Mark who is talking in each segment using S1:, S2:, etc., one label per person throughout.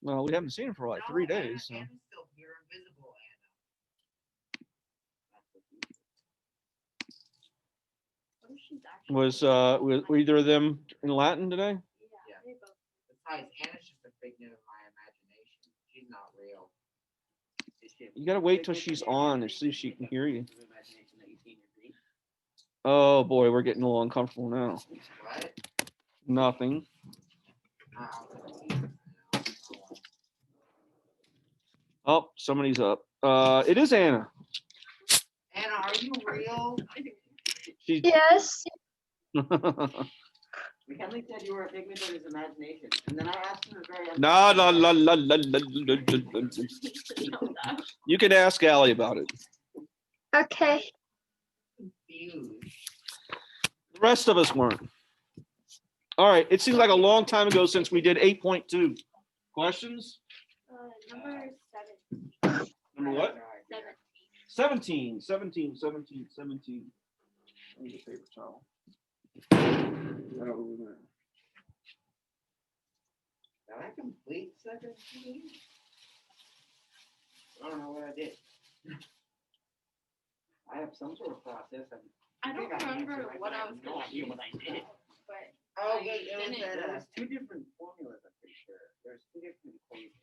S1: Well, we haven't seen him for like 3 days. So.
S2: Anna's still here, invisible Anna.
S1: Was either of them in Latin today?
S2: Yeah. Besides, Anna's just a figment of my imagination. She's not real.
S1: You gotta wait till she's on and see if she can hear you. Oh boy, we're getting a little uncomfortable now.
S2: What?
S1: Nothing. Oh, somebody's up. It is Anna.
S2: Anna, are you real?
S1: She's...
S3: Yes.
S4: McKinley said you were a figment of his imagination, and then I asked him a very.
S1: No. You can ask Allie about it.
S3: Okay.
S2: Confused.
S1: The rest of us weren't. All right. It seems like a long time ago since we did 8.2. Questions?
S5: Number 7.
S1: Number what?
S5: 7.
S1: 17. Let me get paper towel.
S2: Did I complete 17? I don't know what I did.
S4: I have some sort of process.
S5: I don't remember what I was
S4: no
S5: going
S4: idea
S5: to do,
S4: what I did.
S5: but
S2: Oh,
S5: I
S2: wait,
S5: didn't.
S4: There's two different formulas, I'm pretty sure. There's two different equations.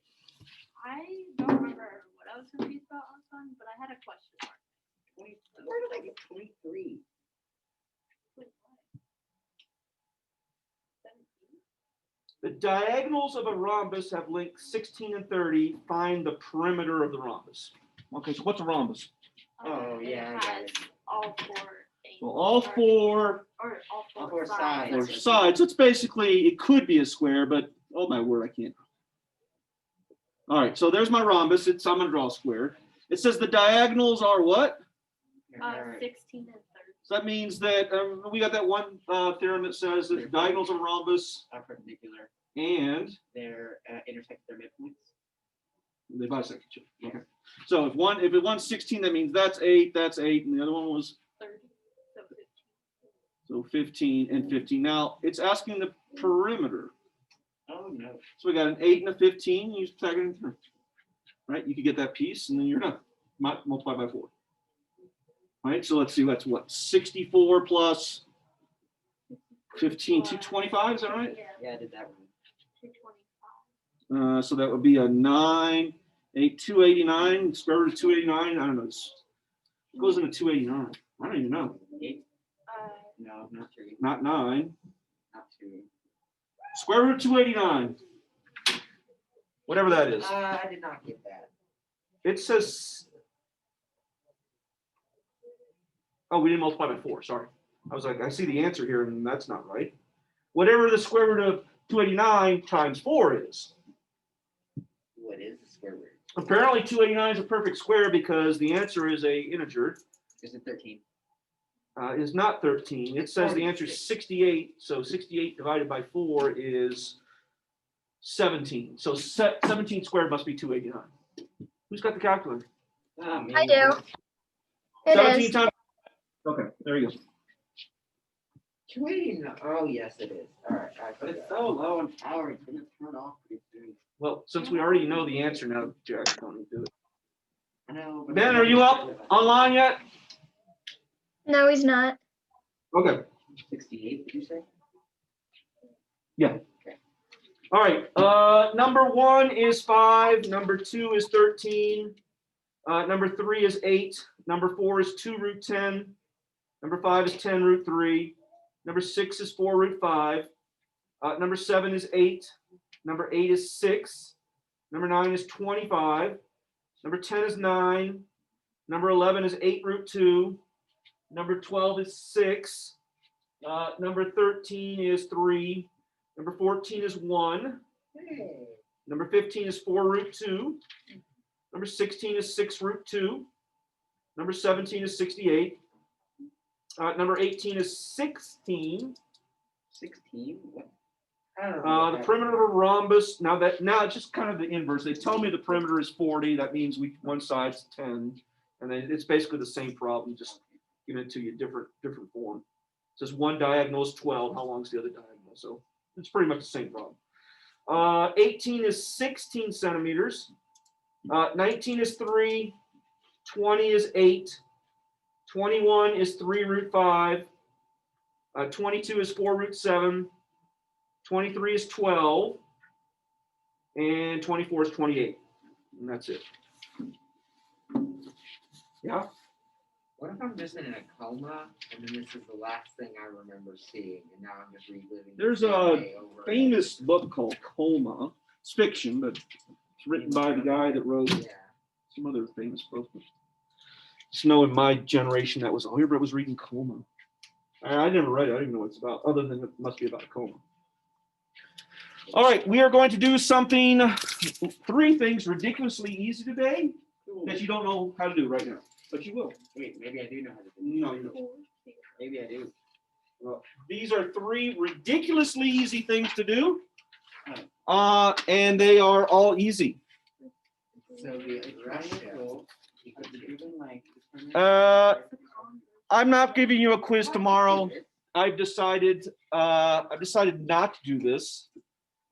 S5: I don't remember what I was confused about on time, but I had a question mark.
S4: Where did I get 23?
S5: Wait, what? 17?
S1: The diagonals of a rhombus have lengths 16 and 30. Find the perimeter of the rhombus. Okay, so what's a rhombus?
S4: Oh, yeah, I
S5: It
S4: got
S5: has
S4: it.
S5: all 4 angles.
S1: Well, all four
S5: Or all
S4: All
S5: 4
S4: 4
S5: sides.
S4: sides.
S1: or sides. So it's basically, it could be a square, but oh my word, I can't. All right, so there's my rhombus. I'm gonna draw a square. It says the diagonals are what?
S5: 16 and 30.
S1: So that means that we got that one theorem that says that the diagonals of a rhombus
S4: Are perpendicular.
S1: and
S4: They're intersect their midpoints.
S1: they bisect each other. Okay. So if one's 16, that means that's 8, and the other one was
S5: 30.
S1: so
S5: So 15.
S1: 15 and 15. Now it's asking the perimeter.
S4: Oh no.
S1: So we got an 8 and a 15. You tag it in through. Right? You could get that piece, and then you're done. Multiply by 4. Right? So let's see. That's what 64 plus 15, 225. Is that right?
S4: Yeah, I did that one.
S5: 225.
S1: So that would be a 9, 8, 289. Square root of 289. I don't know. It goes into 289. I don't even know.
S4: 8?
S5: Uh,
S4: No, not 3.
S1: Not 9.
S4: Not 2.
S1: Square root of 289. Whatever that is.
S2: I did not get that.
S1: It says. Oh, we didn't multiply by 4. Sorry. I was like, I see the answer here, and that's not right. Whatever the square root of 289 times 4 is.
S4: What is the square root?
S1: Apparently 289 is a perfect square because the answer is a integer.
S4: Is it 13?
S1: Is not 13. It says the answer is 68. So 68 divided by 4 is 17. So 17 squared must be 289. Who's got the calculator?
S3: I do. It
S1: 17
S3: is.
S1: times. Okay, there you go.
S2: 289. Oh, yes, it is. All right.
S4: But it's so low in power, it's gonna turn off pretty soon.
S1: Well, since we already know the answer now, Jack, don't need to do it.
S4: I know. but-
S1: Ben, are you up online yet?
S3: No, he's not.
S1: Okay.
S4: 68, did you say?
S1: All right. Number 1 is 5. Number 2 is 13. Number 3 is 8. Number 4 is 2 root 10. Number 5 is 10 root 3. Number 6 is 4 root 5. Number 7 is 8. Number 8 is 6. Number 9 is 25. Number 10 is 9. Number 11 is 8 root 2. Number 12 is 6. Number 13 is 3. Number 14 is 1.
S2: Hey.
S1: Number 15 is 4 root 2. Number 16 is 6 root 2. Number 17 is 68. Number 18 is 16.
S4: 16? What?
S2: I don't know.
S1: The perimeter of a rhombus. Now it's just kind of the inverse. They tell me the perimeter is 40. That means one side's 10, and then it's basically the same problem, just giving it to you different form. It says one diagonal is 12. How long is the other diagonal? So it's pretty much the same problem. 18 is 16 centimeters. 19 is 3. 20 is 8. 21 is 3 root 5. 22 is 4 root 7. 23 is 12. And 24 is 28. And that's it. Yeah.
S2: What if I'm just in a coma and then this is the last thing I remember seeing and now I'm just reliving? the
S1: There's
S2: same
S1: a
S2: day over and
S1: famous book called Coma. It's fiction, but it's written by the guy that wrote
S2: over. Yeah.
S1: some other famous book. Just know in my generation that was all everybody was reading Coma. I never read it. I don't even know what it's about, other than it must be about a coma. All right, we are going to do something, 3 things ridiculously easy today that you don't know how to do right now, but you will.
S4: Wait, maybe I do know how to do
S1: No, you don't.
S4: it. Maybe I do.
S1: These are 3 ridiculously easy things to do, and they are all easy.
S2: Soviet Russia.
S1: I'm not giving you a quiz tomorrow. I've decided not to do this.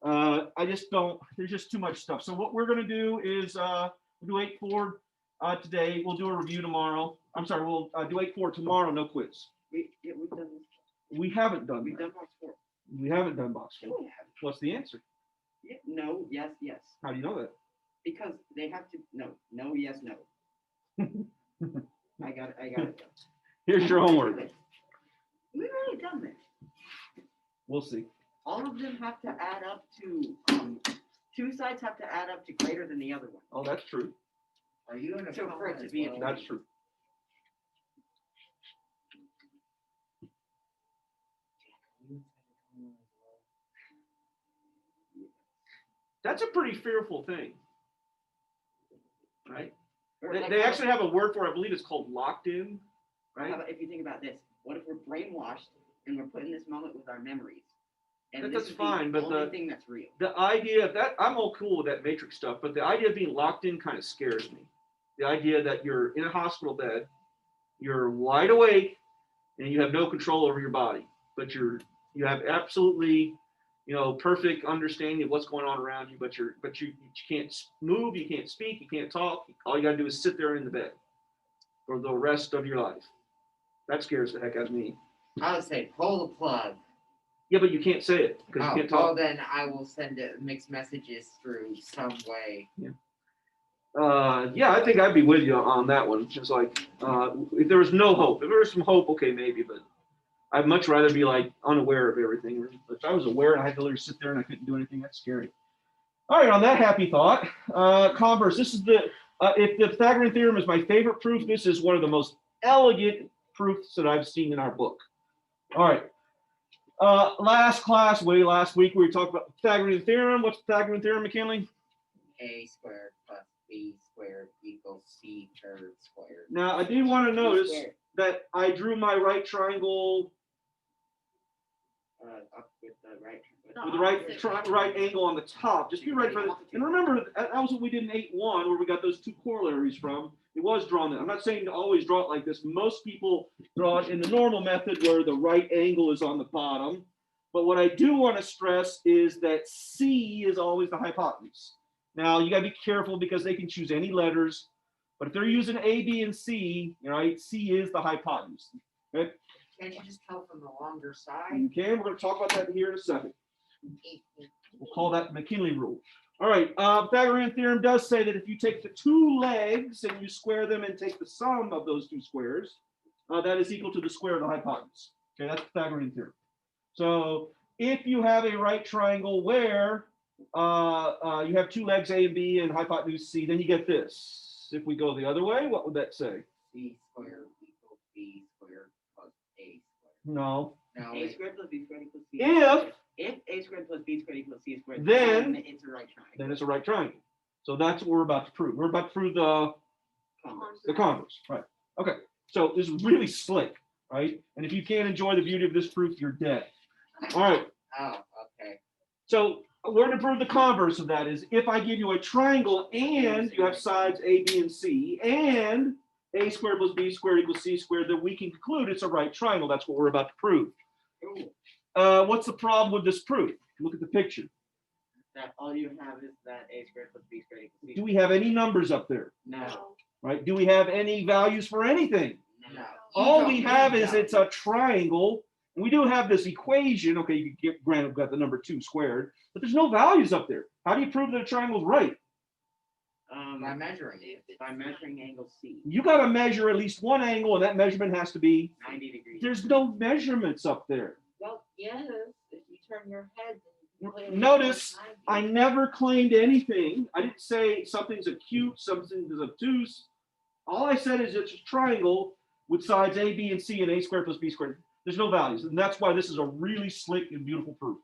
S1: I just don't. There's just too much stuff. So what we're going to do is we'll do 8-4 today. We'll do a review tomorrow. I'm sorry. We'll do 8-4 tomorrow. No quiz.
S4: We've done this.
S1: We haven't done
S4: We've
S1: that.
S4: done box 4.
S1: We haven't done box
S4: Yeah,
S1: 4.
S4: we have.
S1: What's the answer?
S4: Yeah, no, yes, yes.
S1: How do you know that?
S4: Because they have to. No, yes, no. I got it.
S1: Here's your homework.
S4: We've already done this.
S1: We'll see.
S4: All of them have to add up to. 2 sides have to add up to greater than the other one.
S1: Oh, that's true.
S2: Are you in a
S4: So
S2: coma
S4: for it to
S2: as
S4: be a
S2: well?
S1: That's true. That's a pretty fearful thing, right?
S4: Or
S1: They,
S4: like
S1: they
S4: how-
S1: actually have a word for it. I believe it's called locked in,
S4: How
S1: right?
S4: about if you think about this? What if we're brainwashed and we're put in this moment with our memories? And
S1: That's
S4: this is
S1: fine,
S4: the
S1: but
S4: only
S1: the-
S4: thing that's real.
S1: The idea of that, I'm all cool with that matrix stuff, but the idea of being locked in kind of scares me. The idea that you're in a hospital bed, you're wide awake, and you have no control over your body, but you have absolutely, perfect understanding of what's going on around you, but you can't move, you can't speak, you can't talk. All you gotta do is sit there in the bed for the rest of your life. That scares the heck out of me.
S2: I would say pull the plug.
S1: Yeah, but you can't say it because you can't
S2: Well,
S1: talk.
S2: then I will send it mixed messages through some way.
S1: Yeah, I think I'd be with you on that one. Just like if there was no hope, if there was some hope, okay, maybe, but I'd much rather be like unaware of everything. If I was aware and I had to literally sit there and I couldn't do anything, that's scary. All right, on that happy thought, converse. This is if the Pythagorean theorem is my favorite proof, this is one of the most elegant proofs that I've seen in our book. All right. Last week, we were talking about the Pythagorean theorem. What's the Pythagorean theorem, McKinley?
S2: A squared plus B squared equals C third squared.
S1: Now, I do want to notice
S4: Squared,
S1: that I drew my right triangle
S4: up with the right.
S1: with the right angle on the top. Just be ready for that. And remember, that was what we did in 8-1, where we got those 2 corollaries from. It was drawn there. I'm not saying to always draw it like this. Most people draw it in the normal method where the right angle is on the bottom. But what I do want to stress is that C is always the hypotenuse. Now, you got to be careful because they can choose any letters. But if they're using A, B, and C, C is the hypotenuse. Okay?
S2: Can you just tell from the longer side?
S1: Okay, we're going to talk about that here in a second. We'll call that the McKinley rule. All right, Pythagorean theorem does say that if you take the 2 legs and you square them and take the sum of those 2 squares, that is equal to the square of the hypotenuse. Okay, that's Pythagorean theorem. So if you have a right triangle where you have 2 legs, A and B, and hypotenuse C, then you get this. If we go the other way, what would that say?
S2: C squared equals B squared plus A squared.
S1: No.
S2: No,
S4: A squared plus B squared equals C.
S1: If
S4: A squared plus B squared equals C squared,
S1: Then-
S4: it's a right triangle.
S1: then it's a right triangle. So that's what we're about to prove. We're about to prove the converse, right? Okay, so this is really slick, right? And if you can't enjoy the beauty of this proof, you're dead. All right,
S2: Oh, okay.
S1: so we're going to prove the converse of that is if I give you a triangle and you have sides A, B, and C, and A squared plus B squared equals C squared, then we can conclude it's a right triangle. That's what we're about to prove.
S4: Ooh.
S1: What's the problem with this proof? Look at the picture.
S4: That all you have is that a squared plus b squared equals c.
S1: Do we have any numbers up there,
S4: No.
S1: right? Do we have any values for anything?
S2: No.
S1: All we have is it's a triangle. And we do have this equation. Okay, you can get, granted, we've got the number 2 squared, but there's no values up there. How do you prove that a triangle's right?
S2: By measuring it.
S4: By measuring angle C,
S1: You got to measure at least one angle, and that measurement has to be.
S4: 90 degrees.
S1: There's no measurements up there.
S2: Well, yes, if you turn your head. then you can play
S1: Notice,
S2: 90.
S1: I never claimed anything. I didn't say something's acute, something is obtuse. All I said is it's a triangle with sides A, B, and C, and a squared plus b squared. There's no values, and that's why this is a really slick and beautiful proof.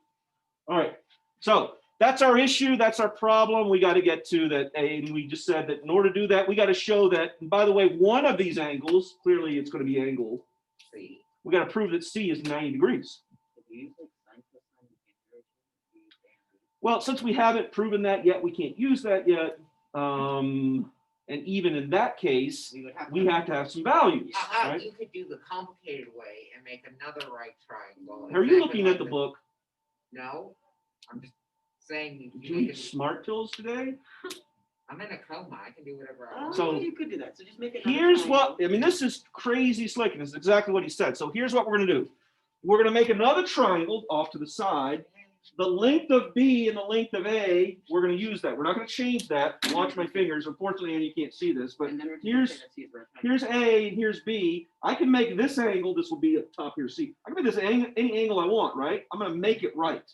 S1: All right, so that's our issue. That's our problem. We got to get to that A, and we just said that in order to do that, we got to show that, and by the way, one of these angles, clearly it's going to be angle.
S2: See.
S1: We got to prove that C is 90 degrees.
S4: If you use like sine plus sine, you can't do it. You use angle.
S1: Well, since we haven't proven that yet, we can't use that yet. And even in that case, we have to have some values, right?
S2: You could do the complicated way and make another right triangle.
S1: Are you
S2: exactly
S1: looking
S2: like
S1: at the book?
S2: No, I'm just saying.
S1: Did you eat smart pills today?
S2: I'm in a coma. I can do whatever I
S4: Oh,
S2: want.
S1: So,
S4: you could do that. So just make it. another
S1: Here's what,
S4: triangle.
S1: I mean, this is crazy slick, and this is exactly what he said. So here's what we're going to do. We're going to make another triangle off to the side. The length of B and the length of A, we're going to use that. We're not going to change that. Watch my fingers. Unfortunately, Annie, you can't see this, but
S4: And then we're just
S1: here's-
S4: gonna say that C is right.
S1: here's A and here's B. I can make this angle, this will be at top here, C. I can make this any angle I want, right? I'm going to make it right.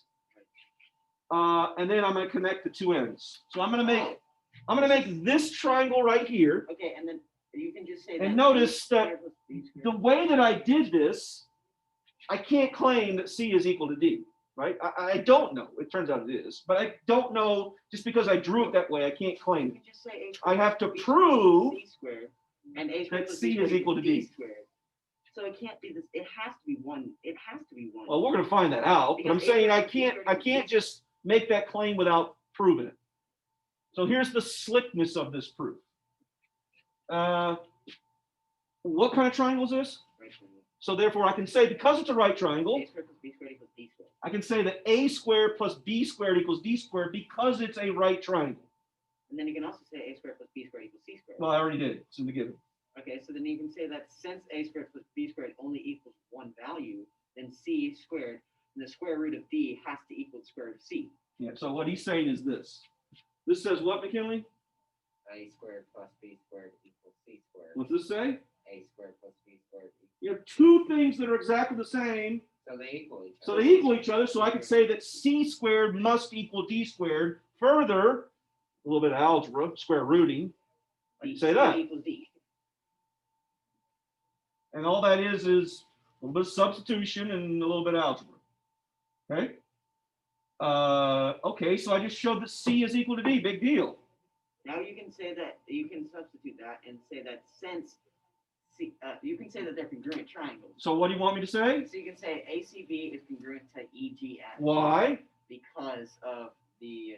S1: And then I'm going to connect the two ends. So I'm going to make this triangle right here.
S4: Okay, and then you can just say.
S1: And
S4: that
S1: notice
S4: B
S1: that
S4: squared plus B squared-
S1: The way that I did this, I can't claim that C is equal to D, right? I don't know. It turns out it is, but I don't know just because I drew it that way. I can't
S4: You
S1: claim
S4: could just say
S1: I have to
S4: B
S1: prove
S4: C squared and a squared
S1: that
S4: plus
S1: C
S4: B
S1: is
S4: squared
S1: equal to
S4: B
S1: D.
S4: squared. So it can't be this. It has to be one. It has to be one.
S1: Well, we're going to find that out, but I'm
S4: Because
S1: saying
S4: A squared
S1: I
S4: plus B
S1: can't just make that claim without proving it. So here's the slickness of this proof. What kind of triangle is this?
S4: Right triangle.
S1: So therefore I can say, because it's a right triangle,
S4: A squared plus B squared equals D squared.
S1: I can say that A squared plus B squared equals D squared because it's a right triangle.
S4: And then you can also say A squared plus B squared equals C squared.
S1: Well, I already did. It's in the given.
S4: Okay, so then you can say that since A squared plus B squared only equals one value, then C squared and the square root of D has to equal the square root of C.
S1: Yeah, so what he's saying is this. This says what, McKinley?
S2: A squared plus B squared equals C squared.
S1: What's this say?
S2: A squared plus B squared equals.
S1: You have two things that are exactly the same,
S2: So they equal each
S1: so
S2: other.
S1: they equal each other, so I could say that C squared must equal D squared. Further, a little bit of algebra, square rooting, I can say that.
S4: C equals D.
S1: And all that is a little bit of substitution and a little bit of algebra. Okay? Okay, so I just showed that C is equal to D, big deal.
S4: Now you can say that, you can substitute that and say that since C, you can say that they're congruent triangles.
S1: So what do you want me to say?
S4: So you can say ACB is congruent to EGF.
S1: Why?
S4: Because of the,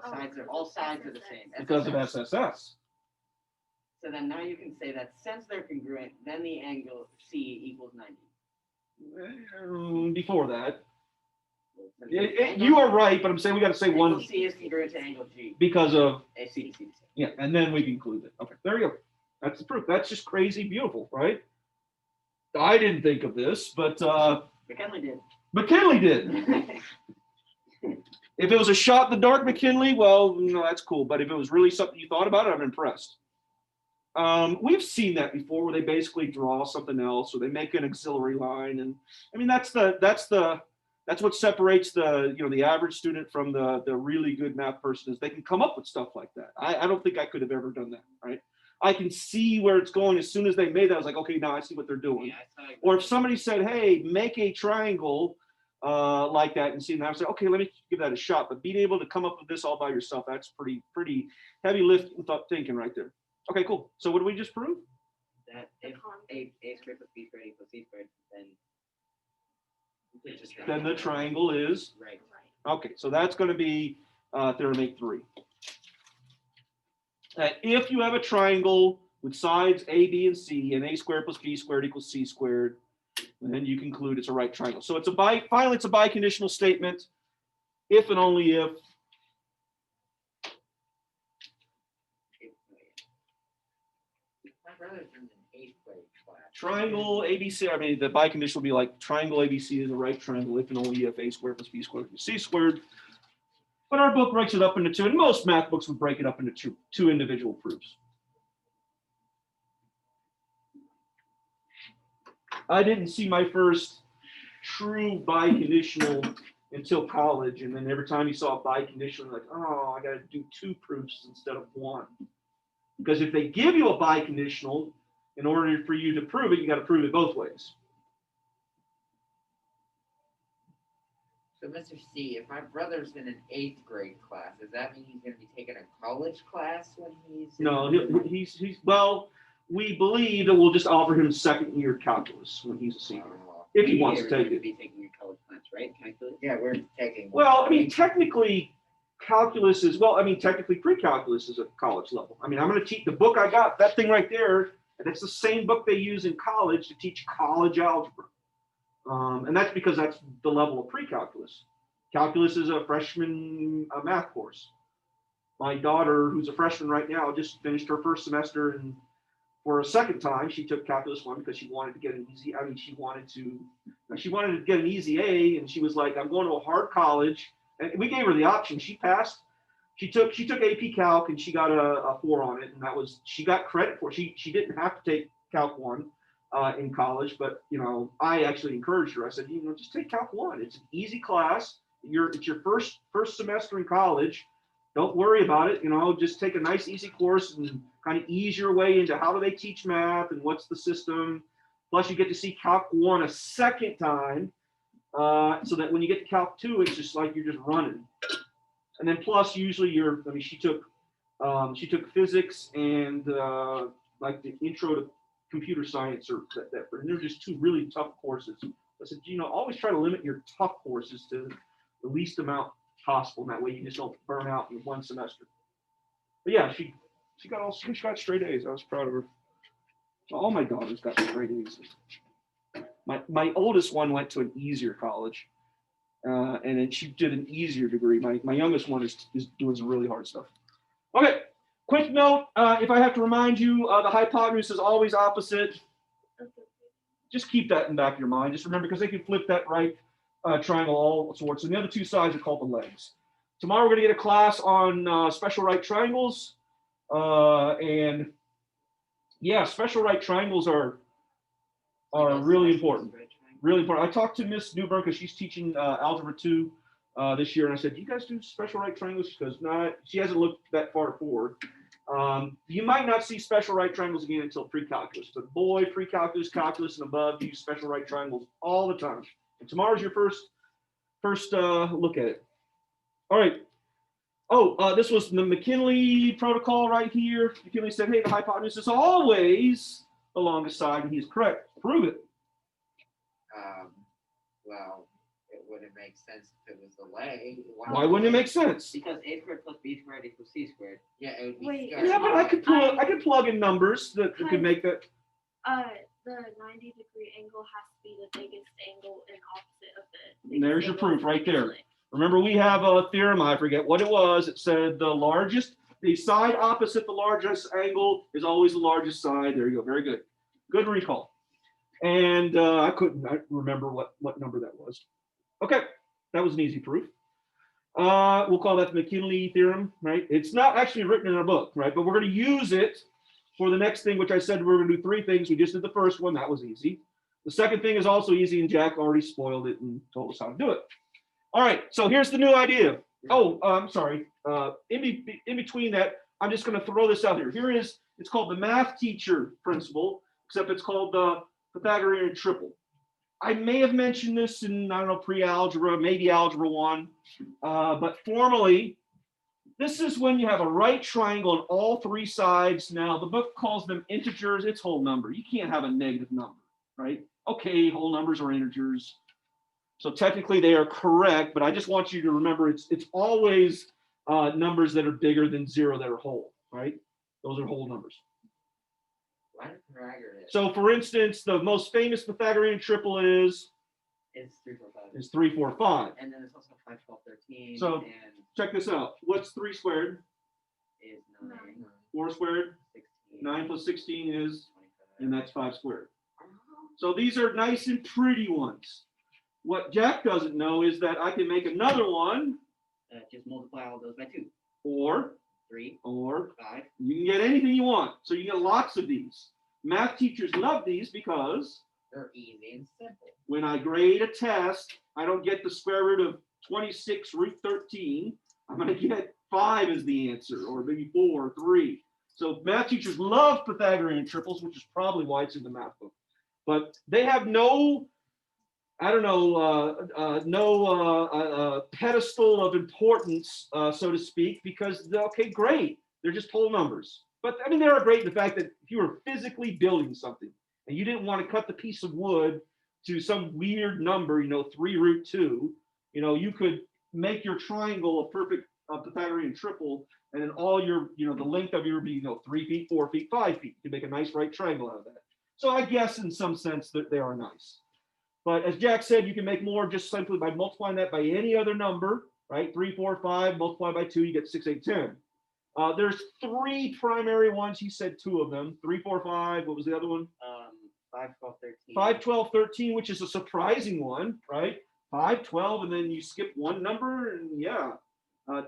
S4: sides are, all sides are the same.
S1: Because of
S4: SSS.
S1: SSS.
S4: So then now you can say that since they're congruent, then the angle C equals 90.
S1: Before that.
S4: Since
S1: You are right, but I'm saying we got to say
S4: angle
S1: one
S4: C is congruent to angle G.
S1: because of,
S4: AC to C.
S1: yeah, and then we conclude it. Okay, there you go. That's the proof. That's just crazy beautiful, right? I didn't think of this, but
S4: McKinley did.
S1: McKinley did. If it was a shot in the dark, McKinley, well, no, that's cool. But if it was really something you thought about it, I'm impressed. We've seen that before, where they basically draw something else, or they make an auxiliary line, and I mean that's what separates the average student from the really good math person, is they can come up with stuff like that. I don't think I could have ever done that, right? I can see where it's going. As soon as they made that, I was like, okay, now I see what they're doing.
S4: Yeah, I saw it.
S1: Or if somebody said, hey, make a triangle like that, and see, and I would say, okay, let me give that a shot. But being able to come up with this all by yourself, that's pretty heavy thinking right there. Okay, cool. So what did we just prove?
S4: That if A squared plus B squared equals C squared, then you could just
S1: Then the triangle is,
S4: right.
S1: okay, so that's going to be theorem 8.3. If you have a triangle with sides A, B, and C, and A squared plus B squared equals C squared, then you conclude it's a right triangle. So it's a biconditional statement. if and only if.
S2: My brother's in an 8th grade class.
S1: Triangle ABC, I mean, the biconditional would be like triangle ABC is a right triangle if and only if a squared plus b squared equals c squared. But our book breaks it up into two, and most math books would break it up into two individual proofs. I didn't see my first true biconditional until college, and then every time you saw a biconditional, like, oh, I got to do two proofs instead of one. Because if they give you a biconditional, in order for you to prove it, you got to prove it both ways.
S2: So, Mr. C, if my brother's in an 8th grade class, does that mean he's going to be taking a college class when he's?
S1: No, he's well. We believe that we'll just offer him second year calculus when he's a senior, if he wants to take it.
S4: Be taking a college class, right? Calculus?
S2: Yeah, we're taking.
S1: Well, I mean, technically, calculus is, well, I mean, technically pre-calculus is a college level. I mean, I'm going to teach the book I got, that thing right there, and it's the same book they use in college to teach college algebra. And that's because that's the level of pre-calculus. Calculus is a freshman math course. My daughter, who's a freshman right now, just finished her first semester, and for a second time, she took calculus 1 because she wanted to get an easy. I mean, she wanted to get an easy A, and she was like, "I'm going to a hard college." And we gave her the option. She passed. She took AP Calc, and she got a 4 on it, and that was, she got credit for it. She didn't have to take Calc 1 in college, but I actually encouraged her. I said, just take Calc 1. It's an easy class. It's your first semester in college. Don't worry about it. Just take a nice easy course and kind of ease your way into how do they teach math and what's the system. Plus, you get to see Calc 1 a second time, so that when you get to Calc 2, it's just like you're just running. And then plus, usually she took physics and like the intro to computer science, or that and they're just two really tough courses. I said, always try to limit your tough courses to the least amount possible. And that way you just don't burn out in one semester. But yeah, she got straight A's. I was proud of her. All my daughters got straight A's. My oldest one went to an easier college, and then she did an easier degree. My youngest one is doing some really hard stuff. Okay, quick note, if I have to remind you, the hypotenuse is always opposite. Just keep that in the back of your mind. Just remember, because they can flip that right triangle all sorts. And the other two sides are called the legs. Tomorrow we're going to get a class on special right triangles. And yeah, special right triangles are really important. Really important. I talked to Miss Newburn because she's teaching Algebra 2 this year. And I said, do you guys do special right triangles? She goes, no, she hasn't looked that far forward. You might not see special right triangles again until pre-calculus. But boy, pre-calculus, calculus, and above use special right triangles all the time. And tomorrow's your first look at it. All right. Oh, this was the McKinley protocol right here. McKinley said, hey, the hypotenuse is always the longest side, and he's correct. Prove it.
S2: Well, it wouldn't make sense if it was the leg.
S1: Why wouldn't it make sense?
S4: Because a squared plus b squared equals c squared.
S2: Yeah, it would be
S5: Wait.
S2: squared.
S1: Yeah, but I could plug in numbers that could make that.
S5: The 90-degree angle has to be the biggest angle and opposite of the.
S1: And there's
S5: biggest
S1: your
S5: angle
S1: proof right there.
S5: usually.
S1: Remember, we have a theorem, I forget what it was. It said the side opposite the largest angle is always the largest side. There you go. Very good. Good recall. And I couldn't remember what number that was. Okay, that was an easy proof. We'll call that the McKinley theorem, right? It's not actually written in our book, right? But we're going to use it for the next thing, which I said we're going to do 3 things. We just did the first one. That was easy. The second thing is also easy, and Jack already spoiled it and told us how to do it. All right, so here's the new idea. Oh, I'm sorry. In between that, I'm just going to throw this out here. It's called the math teacher principle, except it's called the Pythagorean triple. I may have mentioned this in, pre-algebra, maybe algebra 1, but formally, this is when you have a right triangle on all 3 sides. Now, the book calls them integers. It's whole number. You can't have a negative number, right? Okay, whole numbers are integers. So technically they are correct, but I just want you to remember it's always numbers that are bigger than 0 that are whole, right? Those are whole numbers.
S2: Why did Pythagoras?
S1: So for instance, the most famous Pythagorean triple is
S4: Is 3, 4, 5.
S1: is 3, 4, 5.
S4: And then there's also 5, 12, 13.
S1: So-
S4: and
S1: Check this out. What's 3 squared?
S4: is 9,
S1: 4 squared?
S4: 16,
S1: 9 plus 16 is,
S4: 25.
S1: and that's 5 squared. So these are nice and pretty ones. What Jack doesn't know is that I can make another one,
S4: Just multiply all those by 2.
S1: or
S4: 3,
S1: or
S4: 5.
S1: you can get anything you want. So you get lots of these. Math teachers love these because
S2: They're easy and simple.
S1: when I grade a test, I don't get the square root of 26 root 13. I'm going to get 5 as the answer, or maybe 4 or 3. So math teachers love Pythagorean triples, which is probably why it's in the math book. But they have no, I don't know, pedestal of importance, so to speak, because, okay, great. They're just whole numbers. But I mean, they're great in the fact that if you were physically building something and you didn't want to cut the piece of wood to some weird number, 3 root 2, you could make your triangle a perfect Pythagorean triple, and then all your, the length of your would be, 3 feet, 4 feet, 5 feet. You could make a nice right triangle out of that. So I guess in some sense that they are nice. But as Jack said, you can make more just simply by multiplying that by any other number, right? 3, 4, 5, multiply by 2, you get 6, 8, 10. There's 3 primary ones. He said 2 of them. 3, 4, 5. What was the other one?
S4: 5, 12, 13.
S1: 5, 12, 13, which is a surprising one, right? 5, 12, and then you skip one number, and yeah.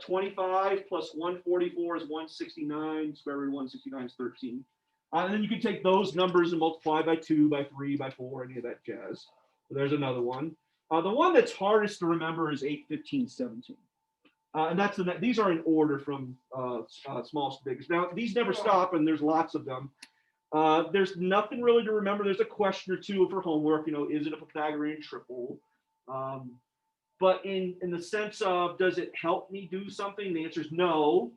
S1: 25 plus 144 is 169. Square root of 169 is 13. And then you can take those numbers and multiply by 2, by 3, by 4, any of that jazz. So there's another one. The one that's hardest to remember is 8, 15, 17. And these are in order from smallest to biggest. Now, these never stop, and there's lots of them. There's nothing really to remember. There's a question or two for homework. Is it a Pythagorean triple? But in the sense of, does it help me do something? The answer is no.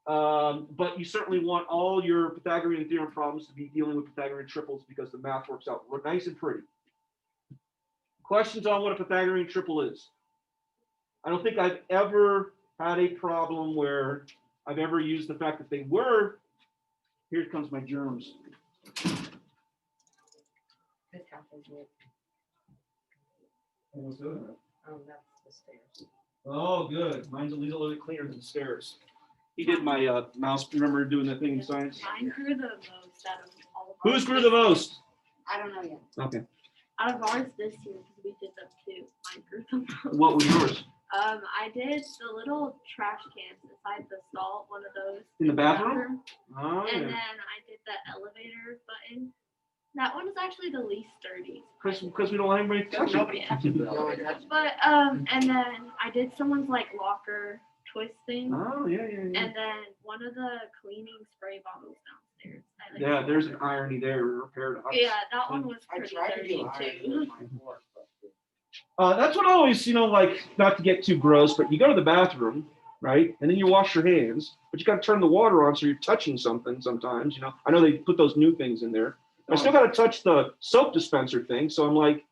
S1: But you certainly want all your Pythagorean theorem problems to be dealing with Pythagorean triples because the math works out nice and pretty. Questions on what a Pythagorean triple is? I don't think I've ever had a problem where I've ever used the fact that they were. Here comes my germs.
S2: This house is lit.
S1: What's that?
S2: Oh, that's the stairs.
S1: Oh, good. Mine's a little bit cleaner than the stairs. He did my mouse. Remember doing that thing in science?
S5: Mine grew the most out of all of
S1: Who's
S5: ours
S1: grew
S5: this
S1: the
S5: year.
S1: most?
S5: I don't know yet.
S1: Okay.
S5: Out of ours this year, because we did them too. Mine grew the most.
S1: What was yours?
S5: I did the little trash cans inside the stall, one of those.
S1: In the bathroom? Oh,
S5: And
S1: yeah.
S5: then I did the elevator button. That one is actually the least sturdy.
S1: Because we don't want anybody to touch it.
S4: Nobody touches the
S2: No one
S4: elevator.
S2: touches
S5: But and then I did someone's like locker twist thing.
S1: Oh, yeah.
S5: And then one of the cleaning spray bottles downstairs.
S1: Yeah, there's an irony there, paradox.
S5: Yeah, that one was
S2: I
S5: pretty
S2: tried to
S5: dirty
S2: do iron
S5: too.
S2: with my fork, but
S1: That's what I always, like, not to get too gross, but you go to the bathroom, right? And then you wash your hands, but you got to turn the water on so you're touching something sometimes, I know they put those new things in there. I still got to touch the soap dispenser thing. So I'm like,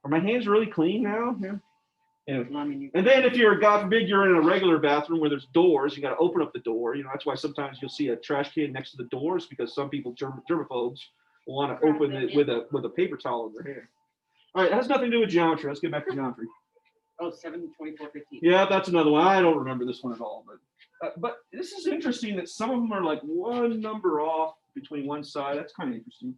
S1: are my hands really clean now? Yeah. Anyway.
S4: Well, I mean, you
S1: And then if you're, God forbid, you're in a regular bathroom where there's doors, you got to open up the door. That's why sometimes you'll see a trash can next to the doors because some people, germaphobes, will want to open it with a paper towel in their hand. All right, that has nothing to do with geometry. Let's get back to geometry.
S4: 7, 24, 15.
S1: Yeah, that's another one. I don't remember this one at all, but this is interesting that some of them are like one number off between one side. That's kind of interesting.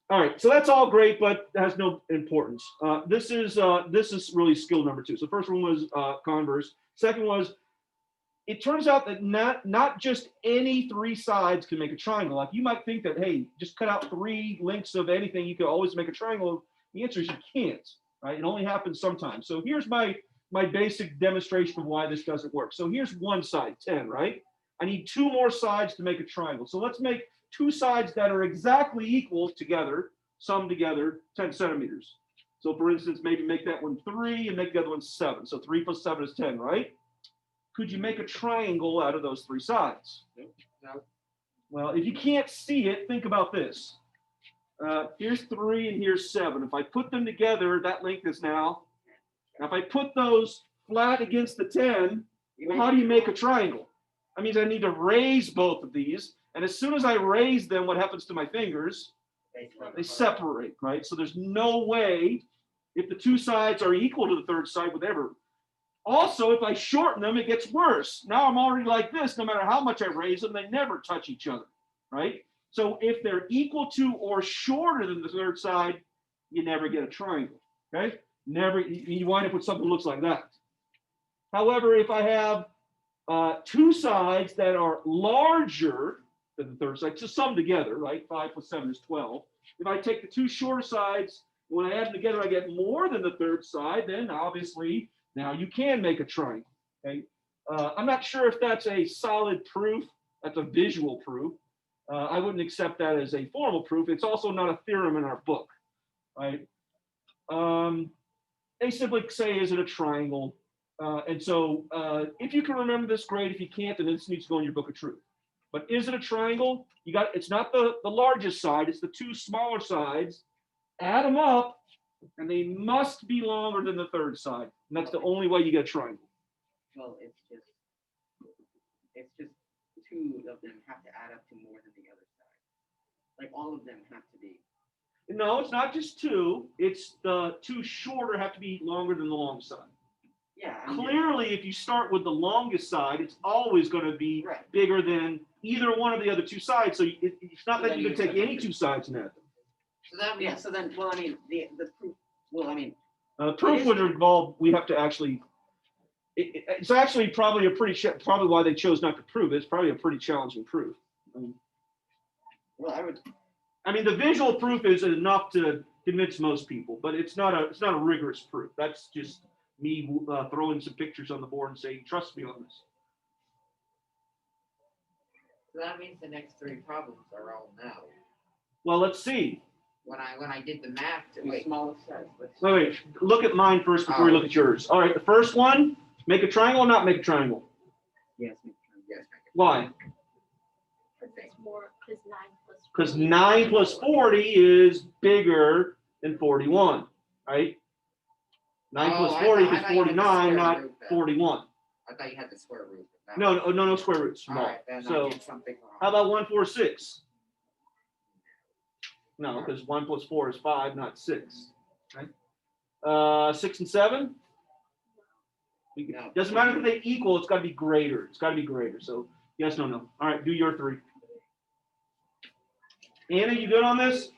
S1: All right, so that's all great, but it has no importance. This is really skill number 2. So the first one was converse. Second was, it turns out that not just any 3 sides can make a triangle. Like you might think that, hey, just cut out 3 lengths of anything, you could always make a triangle. The answer is you can't, right? It only happens sometimes. So here's my basic demonstration of why this doesn't work. So here's one side, 10, right? I need 2 more sides to make a triangle. So let's make 2 sides that are exactly equal together, sum together, 10 centimeters. So for instance, maybe make that one 3 and make the other one 7. So 3 plus 7 is 10, right? Could you make a triangle out of those 3 sides?
S2: no.
S1: Well, if you can't see it, think about this. Here's 3 and here's 7. If I put them together, that length is now if I put those flat against the 10, well, how do you make a triangle? That means I need to raise both of these. And as soon as I raise them, what happens to my fingers? They separate, right? So there's no way if the two sides are equal to the third side, whatever. Also, if I shorten them, it gets worse. Now I'm already like this. No matter how much I raise them, they never touch each other, right? So if they're equal to or shorter than the third side, you never get a triangle, okay? Never, you wind up with something that looks like that. However, if I have two sides that are larger than the third side, to sum together, right? 5 plus 7 is 12. If I take the two shorter sides, when I add them together, I get more than the third side, then obviously now you can make a triangle, okay? I'm not sure if that's a solid proof. That's a visual proof. I wouldn't accept that as a formal proof. It's also not a theorem in our book, right? They simply say, is it a triangle? And so if you can remember this, great. If you can't, then this needs to go in your book of truth. But is it a triangle? It's not the largest side, it's the two smaller sides. Add them up, and they must be longer than the third side. And that's the only way you get a triangle.
S4: Well, it's just two of them have to add up to more than the other side. Like all of them have to be.
S1: No, it's not just two. It's the two shorter have to be longer than the long side.
S4: Yeah.
S1: Clearly, if you start with the longest side, it's always going to be
S4: Right.
S1: bigger than either one of the other two sides. So it's not
S4: So
S1: that
S4: then
S1: you can
S4: you
S1: take
S4: accept
S1: any
S4: it.
S1: two sides and add them.
S2: So that means
S4: Yeah. So then, well, I mean, the proof. Well, I mean,
S1: Proof would involve, we have to actually, it's actually probably probably why they chose not to prove it. It's probably a pretty challenging proof.
S4: well, I would.
S1: I mean, the visual proof is enough to convince most people, but it's not a rigorous proof. That's just me throwing some pictures on the board and saying, trust me on this.
S2: so that means the next three problems are all no.
S1: Well, let's see.
S2: When I did the math to
S4: The
S2: wait,
S4: smallest size.
S1: Wait, look at mine first before you look at yours. All right, the first one, make a triangle or not make a triangle?
S4: Yes.
S2: yes,
S1: Why?
S5: Because it's more, because 9 plus.
S1: Because
S5: 40
S1: 9 plus 40 is bigger than 41, right? 9 plus
S2: Oh,
S1: 40
S2: I
S1: is
S2: thought you had the
S1: 49,
S2: square
S1: not
S2: root then.
S1: 41.
S2: I thought you had the square root. of that
S1: No,
S2: one.
S1: no square roots.
S2: All
S1: No.
S2: right, then
S1: So
S2: I did something wrong.
S1: how about 146? No, because 1 plus 4 is 5, not 6. Right? 6 and 7?
S2: No.
S1: Doesn't matter if they equal, it's got to be greater. It's got to be greater. So yes, no. All right, do your 3. Anna, you good on this?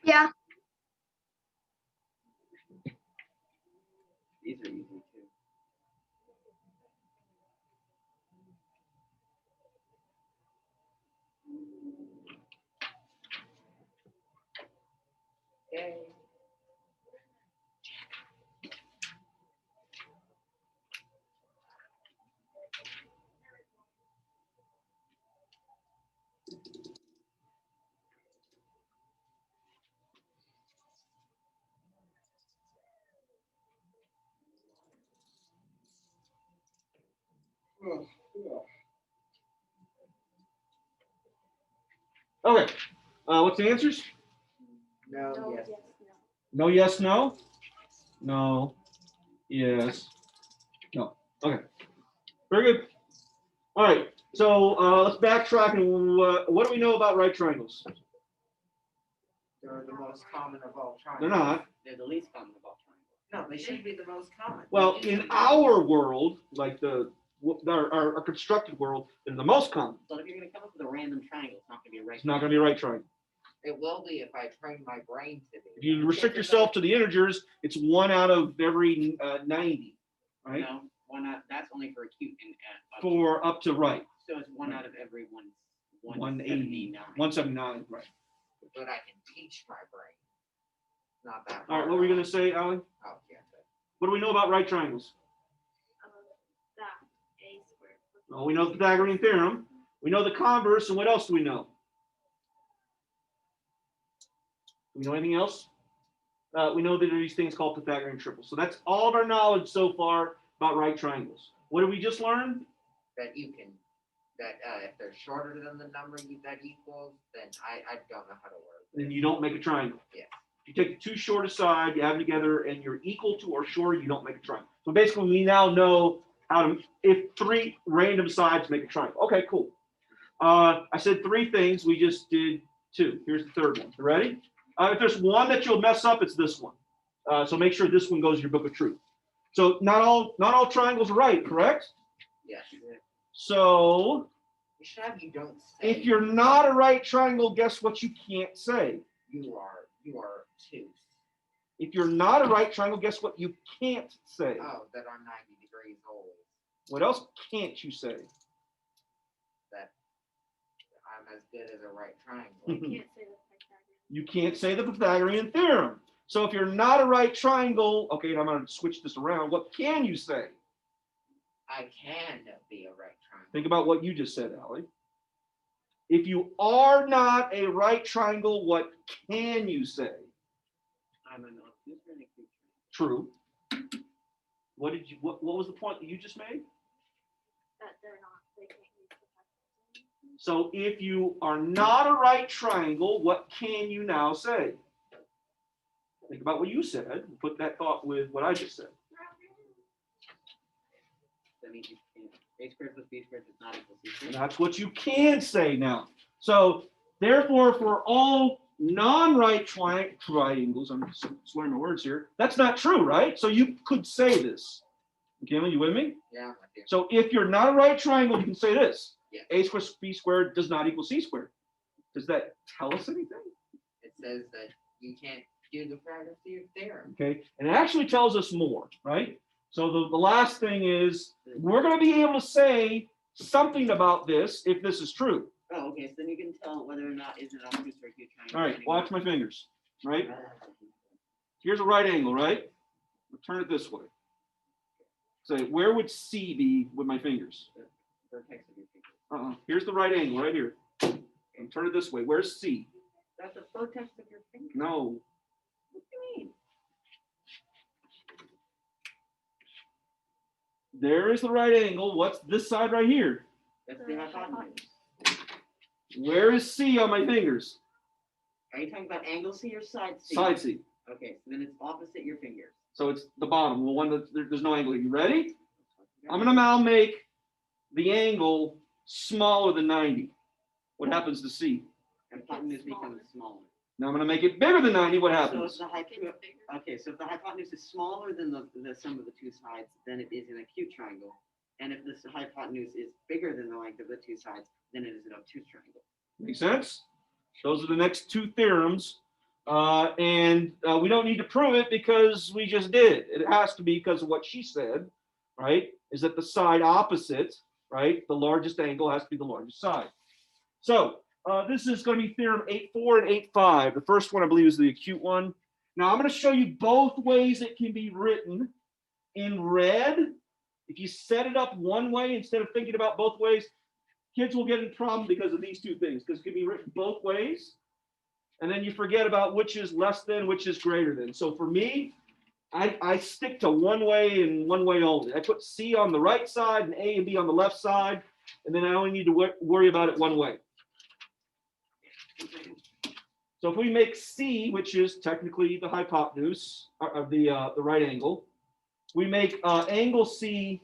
S3: Yeah.
S4: These are easy too.
S2: Yay.
S1: Okay. What's the answers?
S2: No,
S5: No,
S2: yes.
S5: yes, no.
S1: No, yes, no. No, yes, no. Okay. Very good. All right. So let's backtrack and what do we know about right triangles?
S2: They're the most common of all
S1: They're
S2: triangles.
S1: not.
S4: They're the least common of all triangles.
S2: No, they should be the most common.
S1: Well,
S2: These
S1: in
S2: are the-
S1: our world, like our constructed world, they're the most common.
S4: So if you're going to come up with a random triangle, it's not going to be a right.
S1: It's not going to be a right triangle.
S2: It will be if I train my brain to be.
S1: If you restrict yourself to the integers, it's 1 out of every 90, right?
S4: No, that's only for acute and
S1: For up to right.
S4: So it's 1 out of every
S1: 180,
S4: 179.
S1: 179, right.
S2: But I can teach my brain. Not that.
S1: All right, what were you going to say, Alan?
S2: Oh, yeah.
S1: What do we know about right triangles?
S5: That a squared. plus
S1: Well, we know the Pythagorean theorem. We know the converse, and what else do we know? Do we know anything else? We know that there are these things called Pythagorean triples. So that's all of our knowledge so far about right triangles. What did we just learn?
S2: That you can, if they're shorter than the number that equals, then I don't know how to work.
S1: Then you don't make a triangle.
S2: Yeah.
S1: If you take the two shortest side, you add them together, and you're equal to or shorter, you don't make a triangle. So basically, we now know how to, if 3 random sides make a triangle. Okay, cool. I said 3 things. We just did 2. Here's the third one. You ready? If there's one that you'll mess up, it's this one. So make sure this one goes in your book of truth. So not all triangles are right, correct?
S2: Yes.
S1: So
S2: We should have you don't say.
S1: if you're not a right triangle, guess what you can't say?
S2: You are obtuse.
S1: If you're not a right triangle, guess what you can't say?
S2: Oh, that I'm 90 degrees always.
S1: What else can't you say?
S2: That I'm as good as a right triangle.
S5: You can't say the Pythagorean.
S1: You can't say the Pythagorean theorem. So if you're not a right triangle, okay, and I'm going to switch this around, what can you say?
S2: I can be a right triangle.
S1: Think about what you just said, Allie. If you are not a right triangle, what can you say?
S4: I'm an obtuse and acute
S1: True. What was the point that you just made?
S5: That they can't use the Pythagorean.
S1: So if you are not a right triangle, what can you now say? Think about what you said. Put that thought with what I just said.
S4: That means you can't. A squared plus B squared does not equal C
S1: And
S4: squared.
S1: that's what you can say now. So therefore, for all non-right triangles, I'm slurring my words here, that's not true, right? So you could say this. Kim, you with me?
S2: Yeah, I'm with you.
S1: So if you're not a right triangle, you can say this.
S2: Yes.
S1: A squared plus B squared does not equal C squared. Does that tell us anything?
S2: It says that you can't do the Pythagorean theorem.
S1: Okay, and it actually tells us more, right? So the last thing is we're going to be able to say something about this if this is true.
S4: Oh, okay. So then you can tell whether or not is it obtuse or acute triangle.
S1: All right, watch my fingers, right? Here's a right angle, right? I'll turn it this way. Say, where would C be with my fingers?
S4: Vertex of your finger.
S1: Here's the right angle right here. And turn it this way. Where's C?
S4: That's the vertex of your finger.
S1: No.
S4: What do you mean?
S1: There is the right angle. What's this side right here?
S4: That's the hypotenuse.
S1: Where is C on my fingers?
S4: Are you talking about angle C or side C?
S1: Side C.
S4: Okay, so then it's opposite your fingers.
S1: So it's the bottom, the one that there's no angle. You ready? I'm going to now make the angle smaller than 90. What happens to C?
S4: Hypotenuse becomes smaller.
S1: Now I'm going to make it bigger than 90. What
S4: So if
S1: happens?
S4: the hypotenuse, okay, so if the hypotenuse is smaller than the sum of the two sides, then it is an acute triangle. And if this hypotenuse is bigger than the length of the two sides, then it is an obtuse triangle.
S1: Make sense? Those are the next two theorems. And we don't need to prove it because we just did. It has to be because of what she said, right? Is that the side opposite, right? The largest angle has to be the largest side. So this is going to be theorem 8.4 and 8.5. The first one, I believe, is the acute one. Now, I'm going to show you both ways it can be written in red. If you set it up one way instead of thinking about both ways, kids will get in problem because of these two things, because it can be written both ways. And then you forget about which is less than, which is greater than. So for me, I stick to one way and one way only. I put C on the right side and A and B on the left side, and then I only need to worry about it one way. So if we make C, which is technically the hypotenuse of the right angle, we make angle C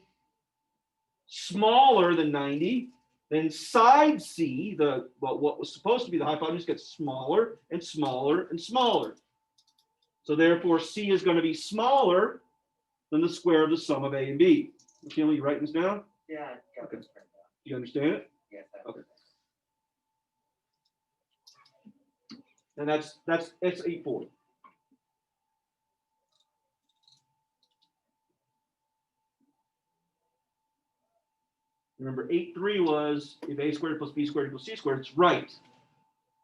S1: smaller than 90, then side C, what was supposed to be the hypotenuse, gets smaller and smaller and smaller. So therefore, C is going to be smaller than the square of the sum of A and B. Okay, you writing this down?
S2: Yeah.
S1: Okay. You understand it?
S2: Yes.
S1: Okay. And it's 8.4. Remember, 8.3 was if A squared plus B squared equals C squared, it's right.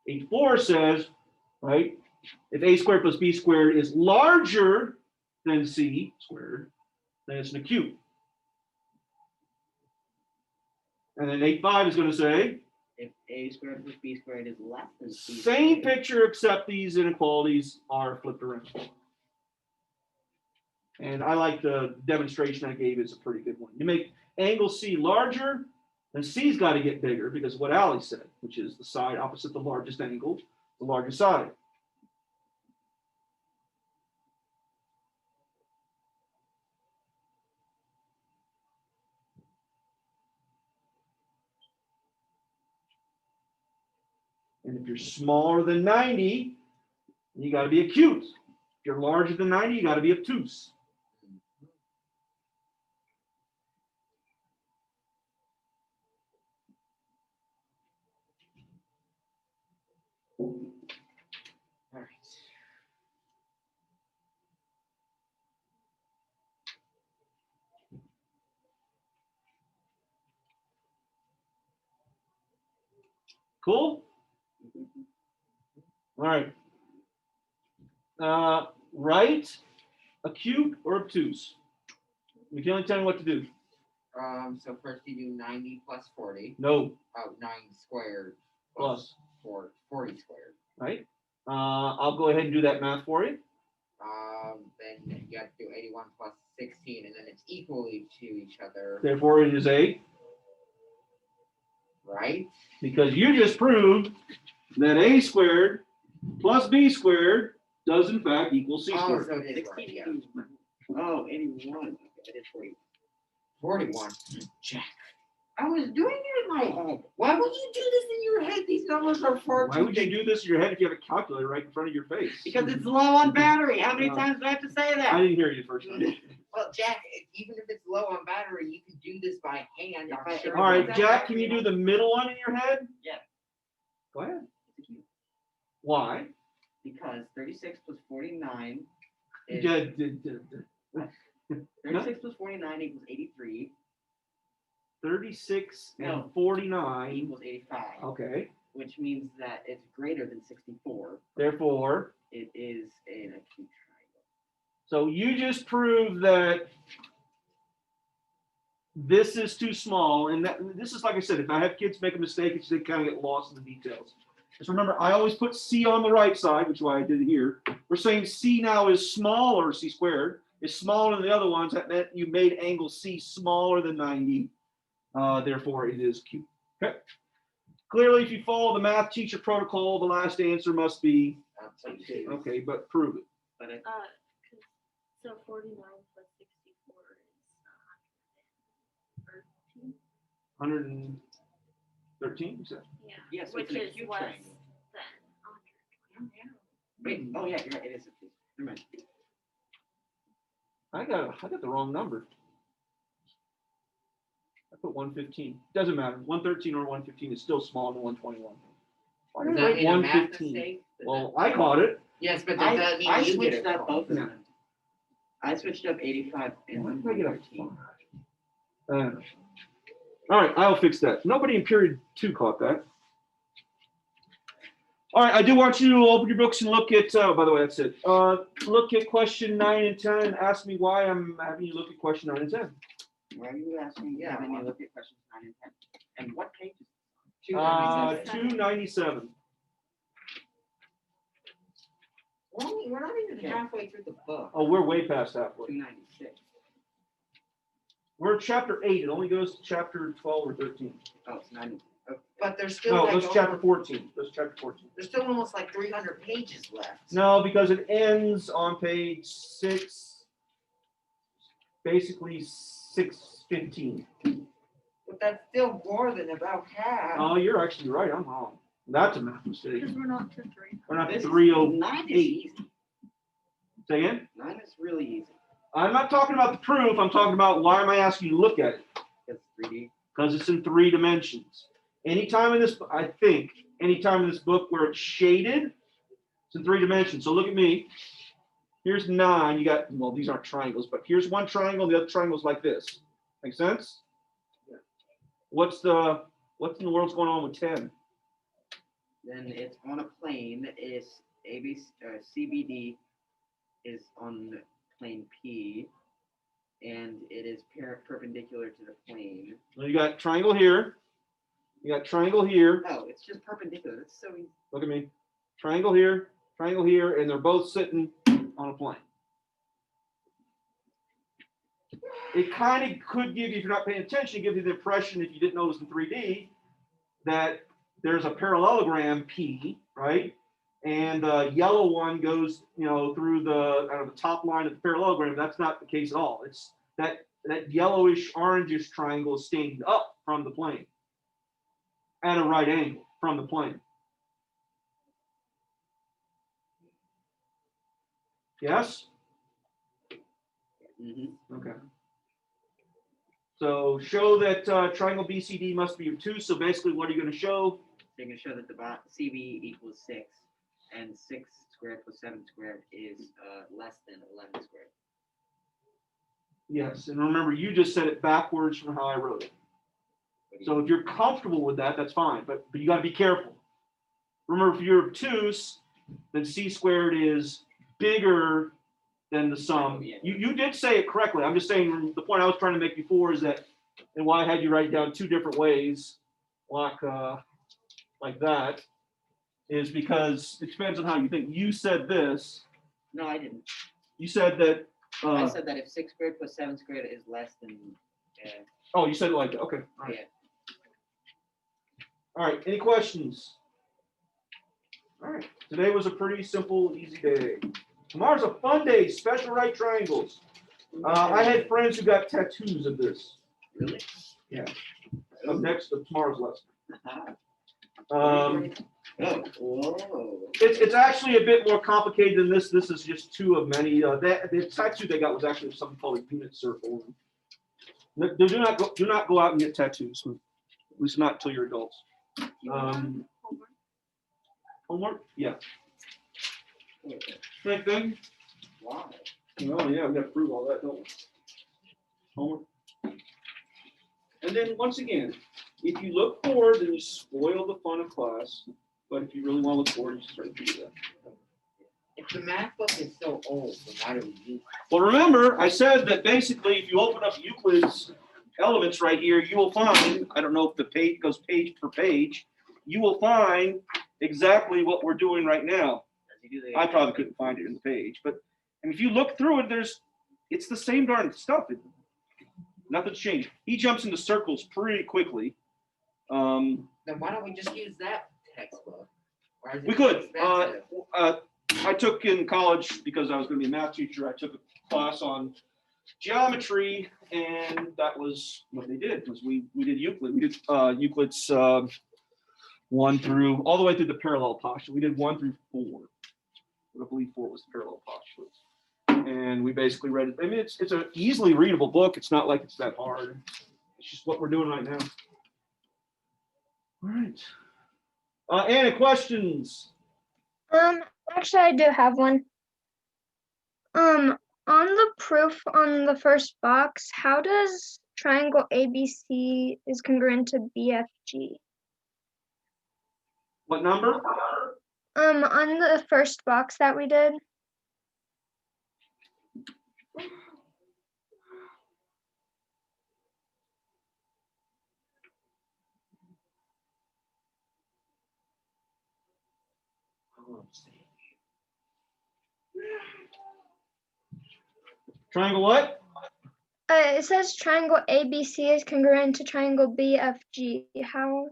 S1: 8.4 says, right, if A squared plus B squared is larger than C squared, then it's an acute. And then 8.5 is going to say,
S4: If A squared plus B squared is less than C
S1: same
S4: squared,
S1: picture, except these inequalities are flipped around. And I like the demonstration I gave. It's a pretty good one. You make angle C larger, then C's got to get bigger because of what Allie said, which is the side opposite the largest angle, the largest side. And if you're smaller than 90, You got to be acute. If you're larger than 90, you got to be obtuse.
S2: All right.
S1: Cool? All right. Right, acute, or obtuse? You can only tell me what to do.
S2: So first you do 90 plus 40.
S1: No,
S2: Oh, 9 squared
S1: plus,
S2: 40 squared.
S1: right? I'll go ahead and do that math for you.
S2: Then you have to do 81 plus 16, and then it's equally to each other,
S1: Therefore, it is 8,
S2: right?
S1: because you just proved that a squared plus b squared does in fact equal c
S2: Oh,
S1: squared.
S2: so it is right, yeah.
S4: Oh, 81. Okay, I did 40.
S2: 41. Jack. I was doing it in my head. Why would you do this in your head? These numbers are far
S1: Why
S2: too
S1: would you
S2: big.
S1: do this in your head if you have a calculator right in front of your face?
S4: Because it's low on battery. How many
S1: No.
S4: times do I have to say
S1: I
S4: that?
S1: didn't hear you the first time.
S2: Well, Jack, even if it's low on battery, you can do this by hand. I'm sure.
S1: All right, Jack, can you do the middle one in your head?
S4: Yeah.
S1: Go ahead.
S4: It's acute.
S1: Why?
S4: Because 36 plus 49 is 36 plus 49 equals 83
S1: 36 and
S4: No.
S1: 49.
S4: equals 85,
S1: Okay.
S4: which means that it's greater than 64.
S1: Therefore,
S4: It is an acute triangle.
S1: so you just proved that this is too small, and that this is like I said, if I have kids make a mistake, it's they kind of get lost in the details. Just remember, I always put C on the right side, which is why I did it here. We're saying C now is smaller, C squared is smaller than the other ones. That meant you made angle C smaller than 90. Therefore, it is acute. Okay. Clearly, if you follow the math teacher protocol, the last answer must be okay, but prove it.
S4: But it,
S5: So 49 plus 64 is 113.
S1: 113, you said?
S5: Yeah.
S4: yes,
S5: Which
S4: it's an
S5: is
S4: acute
S5: less
S4: triangle.
S5: than 120.
S4: Wait, oh yeah, you're right. It is acute. Never mind.
S1: I got the wrong number. I put 115. Doesn't matter. 113 or 115 is still smaller than 121. Why
S2: Does
S1: did I
S2: that
S1: write
S2: mean a math
S1: 115?
S2: mistake?
S1: Well, I caught it.
S2: Yes, but does that mean
S4: I
S2: you get
S4: switched
S2: it
S4: up
S2: wrong?
S4: both of them. I switched up 85 and
S1: Why did I get a
S4: 113.
S1: all right, I'll fix that. Nobody in period 2 caught that. All right, I do want you to open your books and look at, by the way, that's it. Look at question 9 and 10 and ask me why I'm having you look at question 9 and 10.
S4: Why are you asking?
S2: Yeah,
S4: Having me
S2: why?
S4: look at questions 9 and 10. And what pages?
S1: 297.
S2: We're not even halfway through the book.
S1: Oh, we're way past halfway.
S4: 296.
S1: We're at chapter 8. It only goes to chapter 12 or 13.
S4: Oh, it's 9.
S2: But there's still
S1: No,
S2: like
S1: that's chapter 14. That's chapter 14.
S2: there's still almost like 300 pages left.
S1: No, because it ends on page 6, basically 615.
S2: But that's still more than about half.
S1: Oh, you're actually right. I'm wrong. That's a math mistake.
S5: Because we're not to 3.
S1: We're not at
S4: This is-
S1: 308.
S4: 9 is easy.
S1: Say again?
S4: 9 is really easy.
S1: I'm not talking about the proof. I'm talking about why am I asking you to look at it?
S4: It's 3D.
S1: Because it's in 3 dimensions. Anytime in this, I think, anytime in this book where it's shaded, it's in 3 dimensions. So look at me. Here's 9. You got, well, these aren't triangles, but here's one triangle. The other triangle's like this. Make sense? What's in the world's going on with 10?
S4: Then it's on a plane. Is CBD is on plane P, and it is perpendicular to the plane.
S1: So you got triangle here. You got triangle here.
S4: Oh, it's just perpendicular. That's so easy.
S1: Look at me. Triangle here, and they're both sitting on a plane. It kind of could give you, if you're not paying attention, give you the impression, if you didn't know it was in 3D, that there's a parallelogram P, right? And the yellow one goes, through the top line of the parallelogram. That's not the case at all. It's that yellowish, orangish triangle is standing up from the plane at a right angle from the plane. Yes?
S4: Mm-hmm.
S1: Okay. So show that triangle BCD must be obtuse. So basically, what are you going to show?
S4: They're going to show that the CB equals 6, and 6 squared plus 7 squared is less than 11 squared.
S1: Yes, and remember, you just said it backwards from how I wrote it. So if you're comfortable with that, that's fine, but you got to be careful. Remember, if you're obtuse, then c squared is bigger than the sum. You did say it correctly. I'm just saying the point I was trying to make before is that, and why I had you write it down two different ways, like that, is because it depends on how you think. You said this.
S4: No, I didn't.
S1: You said that.
S4: I said that if 6 squared plus 7 squared is less than.
S1: Oh, you said it like that. Okay. All right.
S4: Yeah.
S1: All right. Any questions? All right. Today was a pretty simple, easy day. Tomorrow's a fun day. Special right triangles. I had friends who got tattoos of this.
S4: Really?
S1: Yeah. Of tomorrow's lesson.
S4: Whoa.
S1: It's actually a bit more complicated than this. This is just two of many. The tattoo they got was actually something called a unit circle. Do not go out and get tattoos. At least not until you're adults. Homework? Yeah. Same thing.
S4: Wow.
S1: Oh yeah, we got to prove all that, don't we? Homework. And then once again, if you look forward, then you spoil the fun of class. But if you really want to look forward, you start to do that.
S2: If the math book is so old, then why do we use it?
S1: Well, remember, I said that basically, if you open up Euclid's elements right here, you will find, I don't know if the page goes page per page, you will find exactly what we're doing right now. I probably couldn't find it in the page, but and if you look through it, it's the same darn stuff. Nothing's changed. He jumps into circles pretty quickly.
S2: Then why don't we just use that textbook? Why is it
S1: We
S2: so
S1: could.
S2: expensive?
S1: I took in college because I was going to be a math teacher. I took a class on geometry, and that was what they did. Was we did Euclid. We did Euclid's 1 through all the way through the parallel postulate. We did 1 through 4. I believe 4 was the parallel postulates. And we basically read it. I mean, it's an easily readable book. It's not like it's that hard. It's just what we're doing right now. All right. Anna, questions?
S3: Actually, I do have one. On the proof on the first box, how does triangle ABC is congruent to BFG?
S1: What number?
S3: On the first box that we did.
S1: Triangle what?
S3: It says triangle ABC is congruent to triangle BFG. How?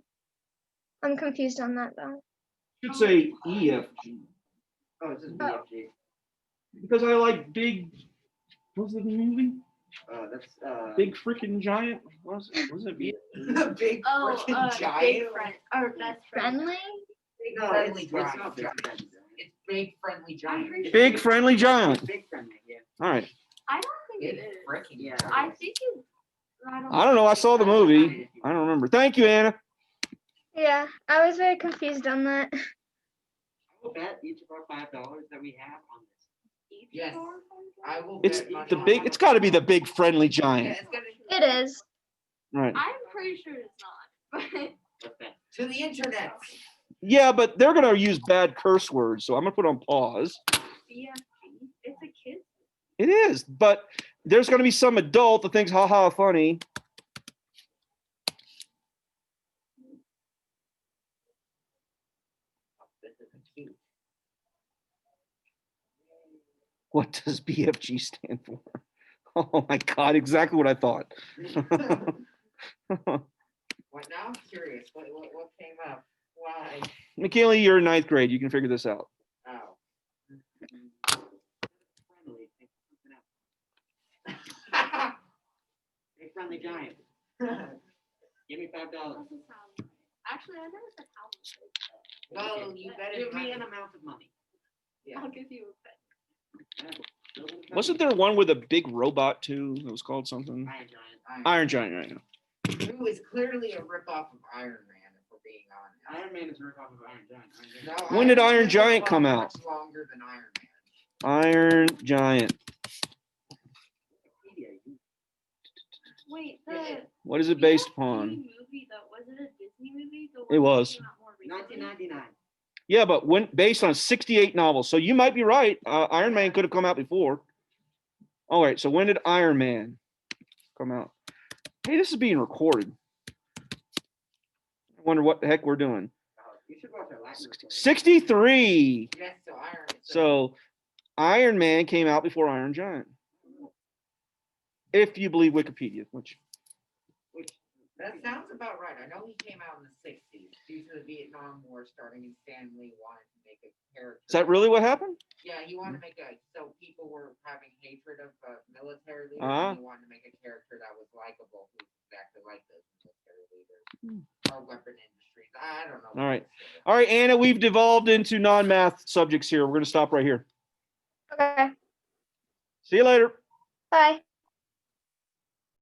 S3: I'm confused on that though.
S1: Should say EFG.
S4: Oh, it's just BFG.
S1: Because I like big. What was the movie?
S4: That's
S1: Big freaking giant. What was it? Was it B?
S2: Big
S5: Oh,
S2: freaking
S5: big
S2: giant.
S5: friend or best friend.
S3: Friendly?
S2: Big
S4: No,
S2: friendly
S4: it's
S2: giant.
S4: not big friendly.
S2: It's big friendly giant.
S1: Big friendly giant.
S4: Big friendly, yeah.
S1: All right.
S5: I don't think
S2: Big
S5: it is.
S2: freaking
S4: Yeah.
S5: I think it.
S1: I don't know. I saw the movie. I don't remember. Thank you, Anna.
S3: Yeah, I was very confused on that.
S4: I will bet each of our $5 that we have on this.
S2: Yes. I will
S1: It's
S2: bet money
S1: the
S2: on
S1: big.
S2: that.
S1: It's got to be the big friendly
S2: Yeah,
S1: giant.
S2: it's gonna
S3: It is.
S1: Right.
S5: I'm pretty sure it's not. But
S4: What's that?
S2: to the internet.
S1: Yeah, but they're gonna use bad curse words, so I'm gonna put on pause.
S5: BFG, it's a kid.
S1: It is, but there's gonna be some adult that thinks, haha, funny. What does BFG stand for? Oh my God, exactly what I thought.
S2: What now? I'm curious. What came up? Why?
S1: McKinley, you're in 9th grade. You can figure this out.
S2: Oh.
S4: Friendly. Think of something else. Big friendly giant. Give me $5.
S5: Doesn't sound right. Actually, I never said how much.
S2: Well, you better
S4: Give me
S2: not-
S4: an amount of money.
S2: Yeah.
S5: I'll give you a bet.
S1: Wasn't there one with a big robot too? That was called something.
S4: Iron Giant.
S1: Iron Giant, right now.
S2: Who is clearly a ripoff of Iron Man, if we're being honest.
S4: Iron Man is a ripoff of Iron Giant. Iron Giant.
S2: No,
S1: When did
S2: Man
S1: Iron
S2: has
S1: Giant
S2: been
S1: come
S2: around
S1: out?
S2: Much longer than Iron Man.
S1: Iron Giant.
S4: Wikipedia, you-
S5: Wait,
S2: Yeah.
S1: What is it
S5: the
S1: based
S5: BFG
S1: upon?
S5: movie though, was it a Disney movie? The
S1: It
S5: one that
S1: was.
S5: came out more recently?
S4: 1999.
S1: Yeah, but when based on 68 novels. So you might be right. Iron Man could have come out before. All right. So when did Iron Man come out? Hey, this is being recorded. I wonder what the heck we're doing.
S4: You should watch our Latin recording.
S1: 63.
S2: Yes, so Iron.
S1: So Iron Man came out before Iron Giant. If you believe Wikipedia, which
S2: That sounds about right. I know he came out in the 60s due to the Vietnam War starting, and Stan Lee wanted to make a character.
S1: is that really what happened?
S2: Yeah, he wanted to make so people were having hatred of military leaders,
S1: Uh-huh.
S2: and he wanted to make a character that was likable, who's exactly like those military leaders. Or weapon industries. I don't know.
S1: All right. All right, Anna, we've devolved into non-math subjects here. We're going to stop right here.
S3: Okay,
S1: See you later.
S3: bye.